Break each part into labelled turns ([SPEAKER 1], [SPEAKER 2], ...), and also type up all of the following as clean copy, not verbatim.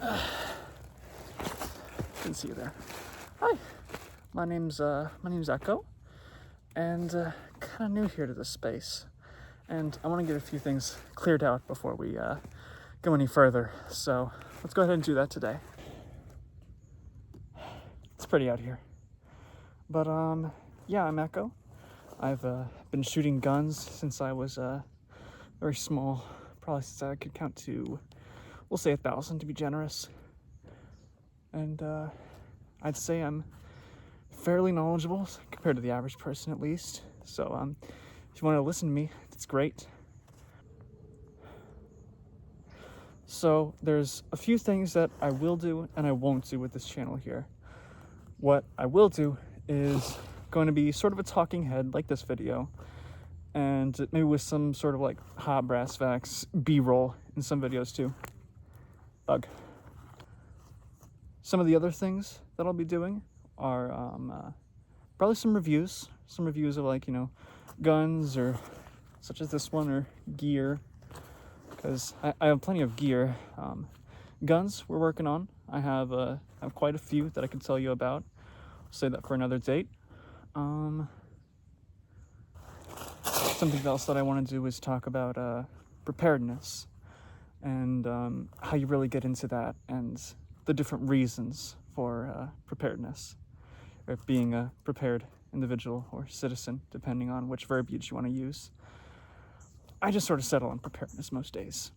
[SPEAKER 1] Hi. Didn't see you there. Hi. My name's Echo, and kind of new here to this space, and I want to get a few things cleared out before we go any further. So let's go ahead and do that today. It's pretty out here, but yeah, I'm Echo. I've been shooting guns since I was very small, probably since I could count to, we'll say 1,000 to be generous. And I'd say I'm fairly knowledgeable compared to the average person, at least. So if you want to listen to me, it's great. So there's a few things that I will do and I won't do with this channel here. What I will do is going to be sort of a talking head like this video, and maybe with some sort of like hot brass facts, B-roll in some videos too. Bug. Some of the other things that I'll be doing are probably some reviews of, like, you know, guns, or such as this one, or gear, because I have plenty of gear. Guns we're working on. I have quite a few that I can tell you about. I'll say that for another date. Something else that I want to do is talk about preparedness, and how you really get into that, and the different reasons for preparedness, or being a prepared individual or citizen, depending on which verbiage you want to use. I just sort of settle on preparedness most days.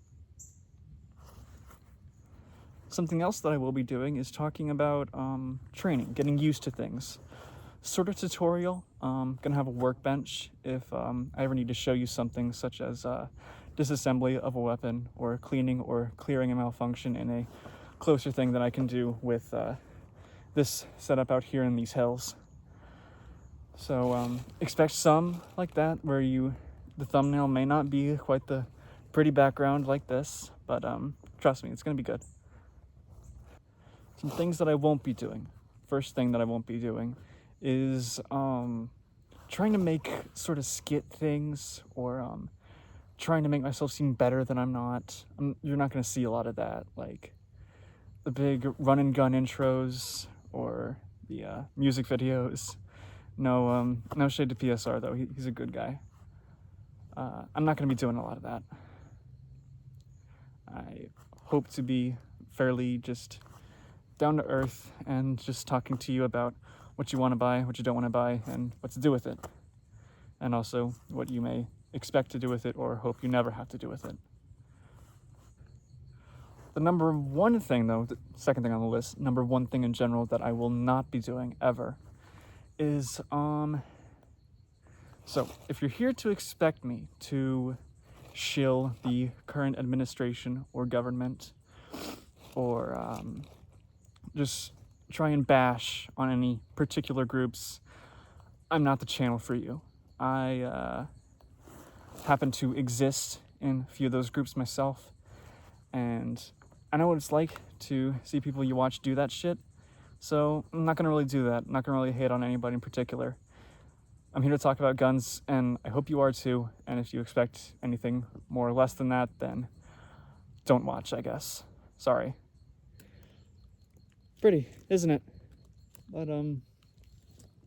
[SPEAKER 1] Something else that I will be doing is talking about training, getting used to things. Sort of tutorial. Gonna have a workbench if I ever need to show you something, such as disassembly of a weapon, or cleaning or clearing a malfunction in a closer thing that I can do with this setup out here in these hills. So expect some like that, where the thumbnail may not be quite the pretty background like this, but trust me, it's gonna be good. Some things that I won't be doing. First thing that I won't be doing is trying to make sort of skit things, or trying to make myself seem better than I'm not. You're not going to see a lot of that, like the big run and gun intros or the music videos. No shade to PSR though, he's a good guy. I'm not going to be doing a lot of that. I hope to be fairly just down to earth and just talking to you about what you want to buy, what you don't want to buy, and what to do with it. And also what you may expect to do with it, or hope you never have to do with it. The number one thing, though, the second thing on the list, number one thing in general that I will not be doing ever is, so if you're here to expect me to shill the current administration or government, or just try and bash on any particular groups, I'm not the channel for you. I happen to exist in a few of those groups myself, and I know what it's like to see people you watch do that shit, so I'm not gonna really do that. I'm not gonna really hate on anybody in particular. I'm here to talk about guns, and I hope you are too, and if you expect anything more or less than that, then don't watch, I guess. Sorry. Pretty, isn't it? But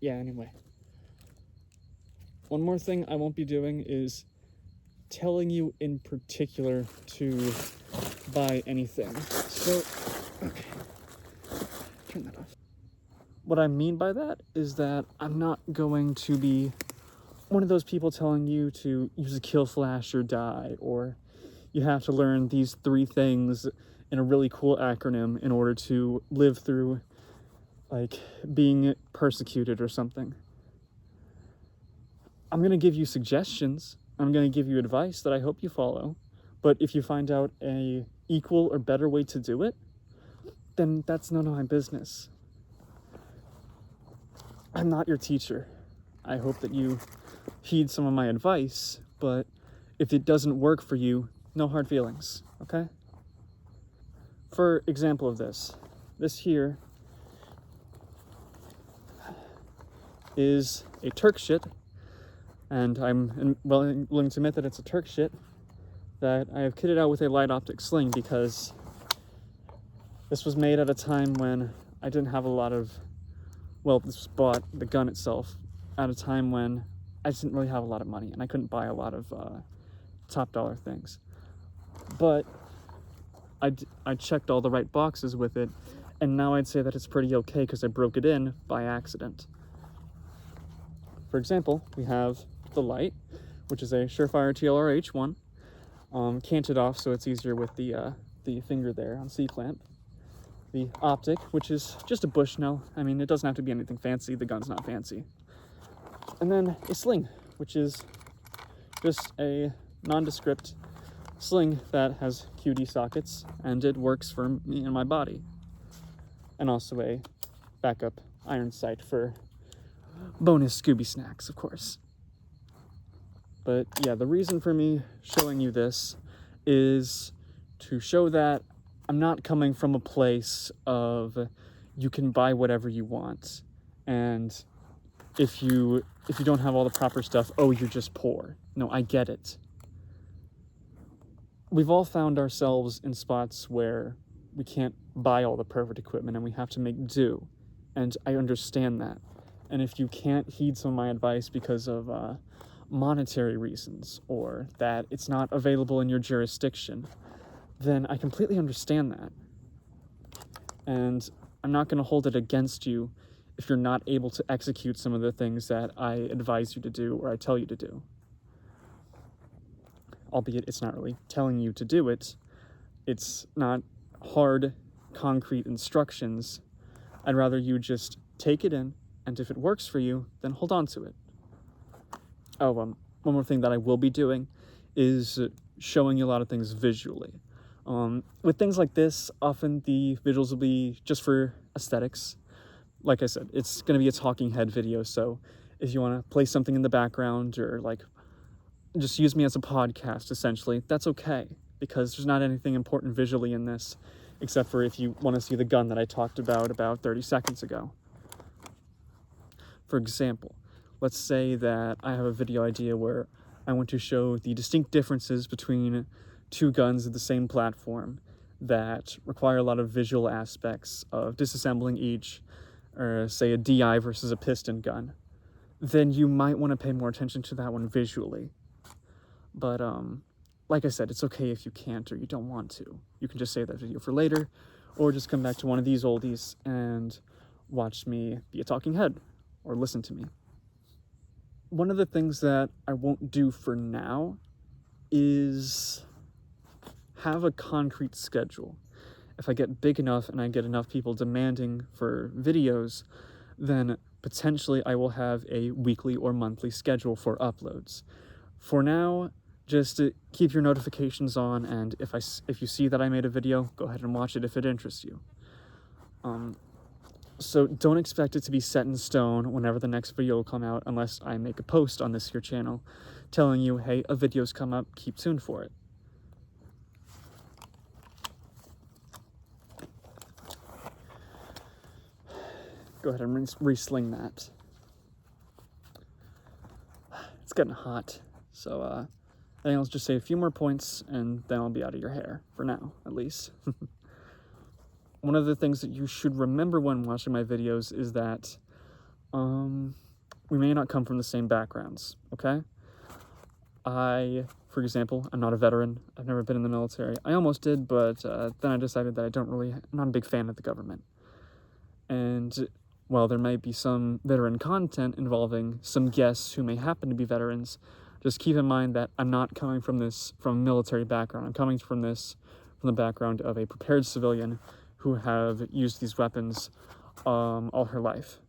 [SPEAKER 1] yeah, anyway. One more thing I won't be doing is telling you in particular to buy anything. So, okay, turn that off. What I mean by that is that I'm not going to be one of those people telling you to use a kill flash or die, or you have to learn these 3 things in a really cool acronym in order to live through, like, being persecuted or something. I'm going to give you suggestions. I'm going to give you advice that I hope you follow. But if you find out a equal or better way to do it, then that's none of my business. I'm not your teacher. I hope that you heed some of my advice, but if it doesn't work for you, no hard feelings, okay? For example of this here is a Turk shit, and I'm willing to admit that it's a Turk shit, that I have kitted out with a light optic sling because this was made at a time when I didn't have a lot of, well, this was bought, the gun itself, at a time when I didn't really have a lot of money and I couldn't buy a lot of top dollar things. But I checked all the right boxes with it, and now I'd say that it's pretty okay because I broke it in by accident. For example, we have the light, which is a Surefire TLR-H1, canted off so it's easier with the finger there on C-clamp. The optic, which is just a Bushnell. I mean, it doesn't have to be anything fancy. The gun's not fancy. And then a sling, which is just a nondescript sling that has QD sockets, and it works for me and my body. And also a backup iron sight for bonus Scooby snacks, of course. But yeah, the reason for me showing you this is to show that I'm not coming from a place of you can buy whatever you want, and if you don't have all the proper stuff, oh, you're just poor. No, I get it. We've all found ourselves in spots where we can't buy all the perfect equipment and we have to make do, and I understand that. And if you can't heed some of my advice because of monetary reasons, or that it's not available in your jurisdiction, then I completely understand that. And I'm not going to hold it against you if you're not able to execute some of the things that I advise you to do or I tell you to do. Albeit it's not really telling you to do it. It's not hard, concrete instructions. I'd rather you just take it in, and if it works for you, then hold on to it. Oh, one more thing that I will be doing is showing you a lot of things visually. With things like this, often the visuals will be just for aesthetics. Like I said, it's going to be a talking head video, so if you want to play something in the background or like just use me as a podcast, essentially, that's okay, because there's not anything important visually in this, except for if you want to see the gun that I talked about 30 seconds ago. For example, let's say that I have a video idea where I want to show the distinct differences between two guns of the same platform that require a lot of visual aspects of disassembling each, or say a DI versus a piston gun. Then you might want to pay more attention to that one visually. But like I said, it's okay if you can't or you don't want to. You can just save that video for later, or just come back to one of these oldies and watch me be a talking head, or listen to me. One of the things that I won't do for now is have a concrete schedule. If I get big enough and I get enough people demanding for videos, then potentially I will have a weekly or monthly schedule for uploads. For now, just keep your notifications on, and if you see that I made a video, go ahead and watch it if it interests you. So don't expect it to be set in stone whenever the next video will come out, unless I make a post on this here channel telling you, hey, a video's come up, keep tuned for it. Go ahead and re-sling that. It's getting hot, so I think I'll just say a few more points and then I'll be out of your hair, for now, at least. One of the things that you should remember when watching my videos is that we may not come from the same backgrounds, okay? For example, I'm not a veteran. I've never been in the military. I almost did, but then I decided that I'm not a big fan of the government. And while there might be some veteran content involving some guests who may happen to be veterans, just keep in mind that I'm not coming from a military background. I'm coming from the background of a prepared civilian who have used these weapons all her life.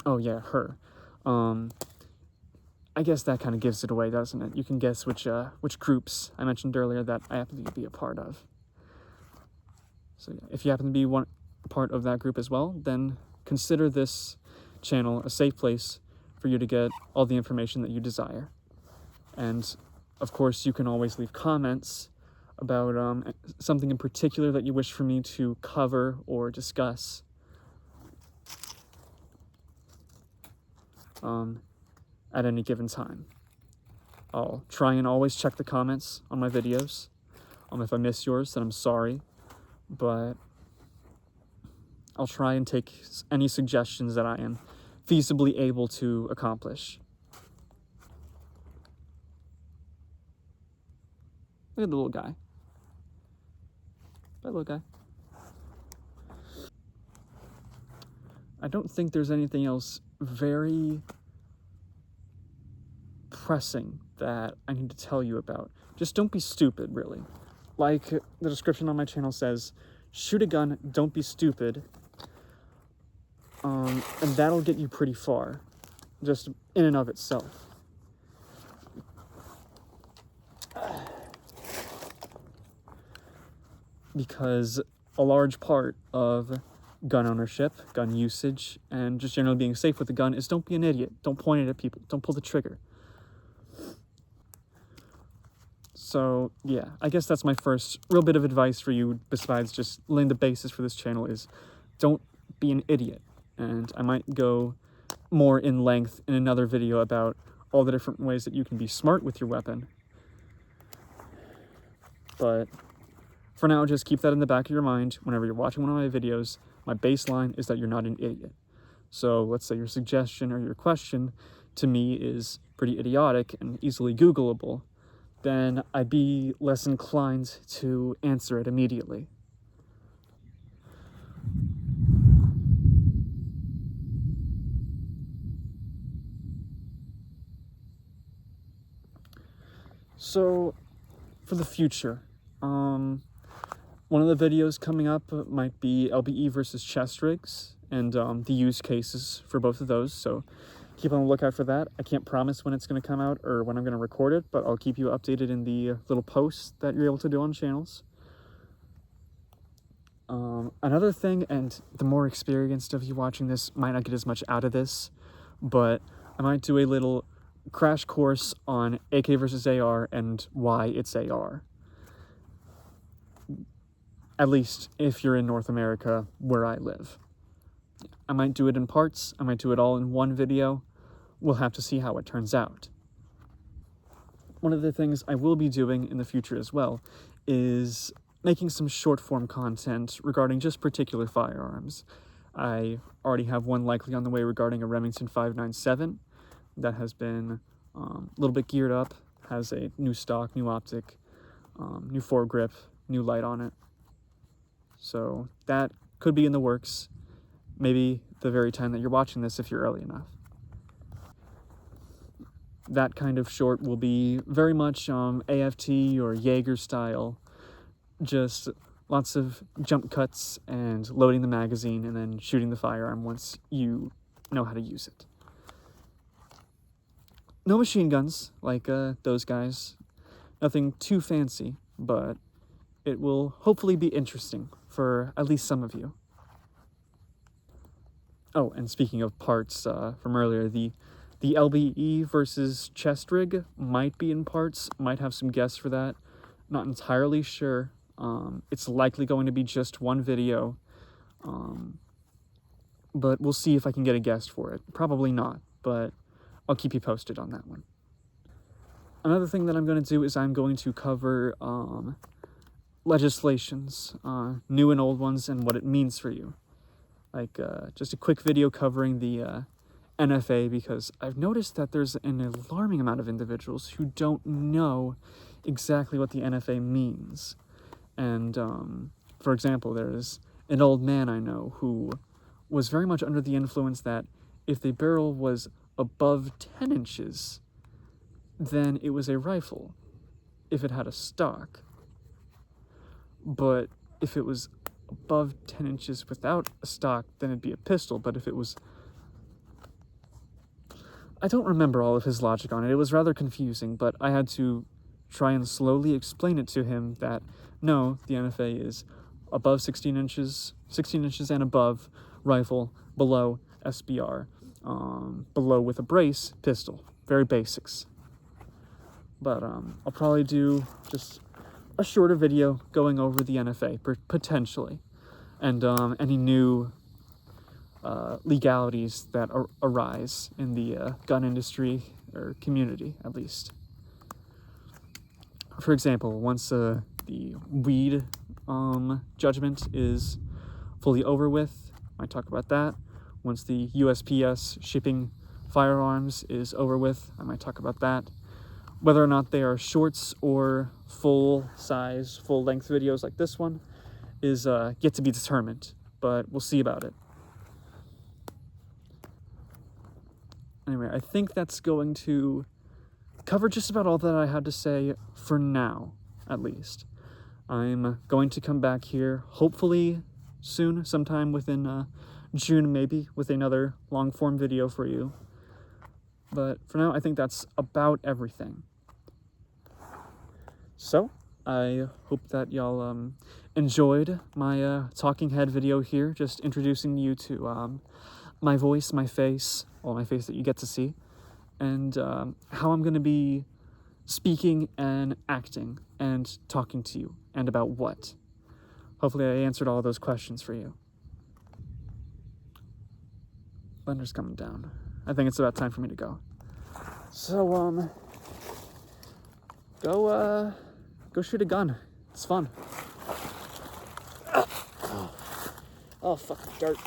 [SPEAKER 1] Oh yeah, her. I guess that kind of gives it away, doesn't it? You can guess which groups I mentioned earlier that I happen to be a part of. So yeah, if you happen to be part of that group as well, then consider this channel a safe place for you to get all the information that you desire. And of course, you can always leave comments about something in particular that you wish for me to cover or discuss. At any given time. I'll try and always check the comments on my videos. If I miss yours, then I'm sorry, but I'll try and take any suggestions that I am feasibly able to accomplish. Look at the little guy. That little guy. I don't think there's anything else very pressing that I need to tell you about. Just don't be stupid, really. Like the description on my channel says, shoot a gun, don't be stupid. And that'll get you pretty far, just in and of itself. Because a large part of gun ownership, gun usage, and just generally being safe with a gun is don't be an idiot. Don't point it at people. Don't pull the trigger. So, yeah, I guess that's my first real bit of advice for you, besides just laying the basis for this channel, is don't be an idiot. And I might go more in length in another video about all the different ways that you can be smart with your weapon. But for now, just keep that in the back of your mind whenever you're watching one of my videos. My baseline is that you're not an idiot. So let's say your suggestion or your question to me is pretty idiotic and easily Googleable, then I'd be less inclined to answer it immediately. So, for the future, one of the videos coming up might be LBE versus chest rigs, and the use cases for both of those, so keep on the lookout for that. I can't promise when it's going to come out or when I'm going to record it, but I'll keep you updated in the little posts that you're able to do on channels. Another thing, and the more experienced of you watching this might not get as much out of this, but I might do a little crash course on AK versus AR and why it's AR. At least if you're in North America, where I live. I might do it in parts, I might do it all in one video. We'll have to see how it turns out. One of the things I will be doing in the future as well is making some short-form content regarding just particular firearms. I already have one likely on the way regarding a Remington 597 that has been a little bit geared up, has a new stock, new optic, new foregrip, new light on it. So that could be in the works, maybe the very time that you're watching this if you're early enough. That kind of short will be very much AFT or Jaeger style, just lots of jump cuts and loading the magazine and then shooting the firearm once you know how to use it. No machine guns like those guys, nothing too fancy, but it will hopefully be interesting for at least some of you. Oh, and speaking of parts from earlier, the LBE versus chest rig might be in parts, might have some guests for that. Not entirely sure. It's likely going to be just one video, but we'll see if I can get a guest for it. Probably not, but I'll keep you posted on that one. Another thing that I'm going to do is I'm going to cover legislations, new and old ones, and what it means for you. Like just a quick video covering the NFA, because I've noticed that there's an alarming amount of individuals who don't know exactly what the NFA means. And for example, there's an old man I know who was very much under the influence that if the barrel was above 10 inches, then it was a rifle, if it had a stock. But if it was above 10 inches without a stock, then it'd be a pistol. But if it was... I don't remember all of his logic on it. It was rather confusing, but I had to try and slowly explain it to him that, no, the NFA is above 16 inches and above, rifle, below, SBR, below with a brace, pistol. Very basics. But I'll probably do just a shorter video going over the NFA, potentially, and any new legalities that arise in the gun industry, or community, at least. for example, once the weed judgment is fully over with, I might talk about that. Once the USPS shipping firearms is over with, I might talk about that. Whether or not they are shorts or full-size, full-length videos like this one is yet to be determined, but we'll see about it. Anyway, I think that's going to cover just about all that I had to say for now, at least. I'm going to come back here, hopefully soon, sometime within June maybe, with another long-form video for you. But for now, I think that's about everything. So, I hope that y'all enjoyed my talking head video here, just introducing you to my voice, my face, well, my face that you get to see, and how I'm going to be speaking and acting and talking to you, and about what. Hopefully I answered all those questions for you. Thunder's coming down. I think it's about time for me to go. So, go shoot a gun. It's fun. Oh, fucking dirt.